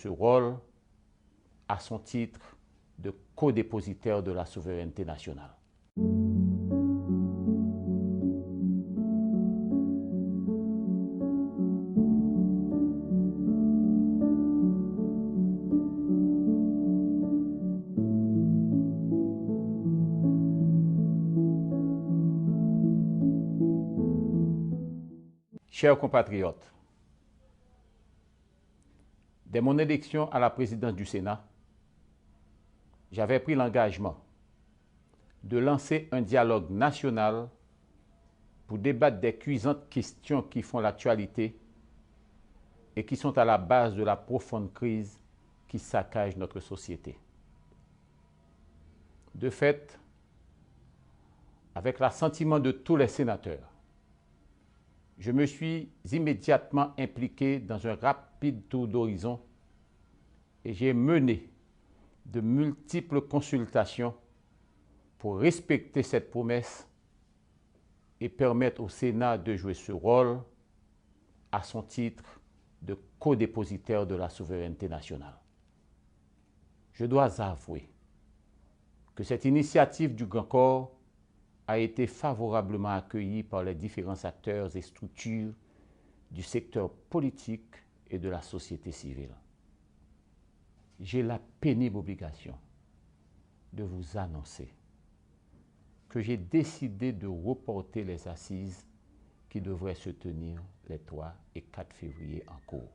ce rôle à son titre de codépositaire de la souveraineté nationale. Chers compatriotes, dès mon élection à la présidence du Sénat, j'avais pris l'engagement de lancer un dialogue national pour débattre des cuisantes questions qui font l'actualité et qui sont à la base de la profonde crise qui saccage notre société. De fait, avec l'assentiment de tous les sénateurs, je me suis immédiatement impliqué dans un rapide tour d'horizon et j'ai mené de multiples consultations pour respecter cette promesse et permettre au Sénat de jouer ce rôle à son titre de codépositaire de la souveraineté nationale. Je dois avouer que cette initiative du Grand Corps a été favorablement accueillie par les différents acteurs et structures du secteur politique et de la société civile. J'ai la pénible obligation de vous annoncer que j'ai décidé de reporter les assises qui devraient se tenir les 3 et 4 février en cours.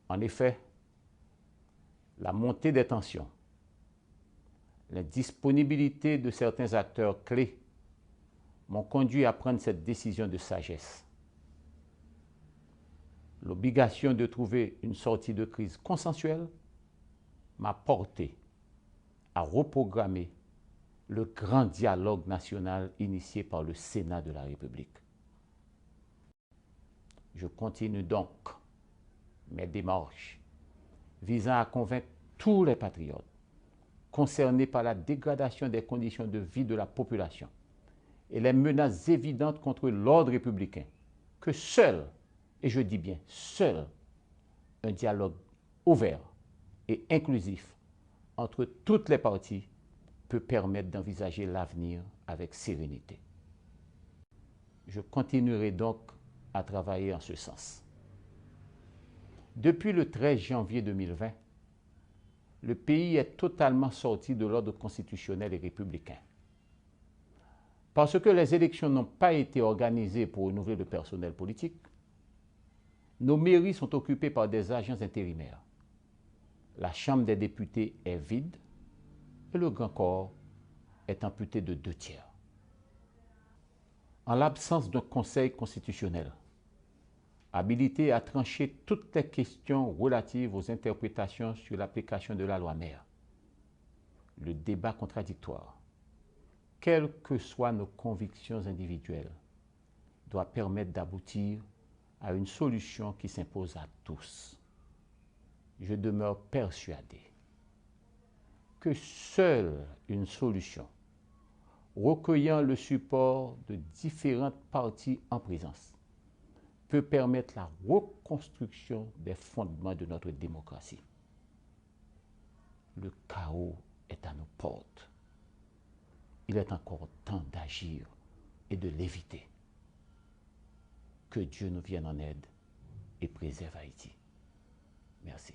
En effet, la montée des tensions, l'indisponibilité de certains acteurs clés m'ont conduit à prendre cette décision de sagesse. L'obligation de trouver une sortie de crise consensuelle m'a porté à reprogrammer le grand dialogue national initié par le Sénat de la République. Je continue donc mes démarches visant à convaincre tous les patriotes concernés par la dégradation des conditions de vie de la population et les menaces évidentes contre l'ordre républicain, que seul, et je dis bien seul, un dialogue ouvert et inclusif entre toutes les parties peut permettre d'envisager l'avenir avec sérénité. Je continuerai donc à travailler en ce sens. Depuis le 13 janvier 2020, le pays est totalement sorti de l'ordre constitutionnel et républicain. Parce que les élections n'ont pas été organisées pour renouveler le personnel politique, nos mairies sont occupées par des agents intérimaires. La Chambre des députés est vide et le Grand Corps est amputé de 2/3. En l'absence d'un conseil constitutionnel, habilité à trancher toutes les questions relatives aux interprétations sur l'application de la loi mère, le débat contradictoire, quelles que soient nos convictions individuelles, doit permettre d'aboutir à une solution qui s'impose à tous. Je demeure persuadé que seule une solution recueillant le support de différentes parties en présence peut permettre la reconstruction des fondements de notre démocratie. Le chaos est à nos portes. Il est encore temps d'agir et de l'éviter. Que Dieu nous vienne en aide et préserve Haïti. Merci.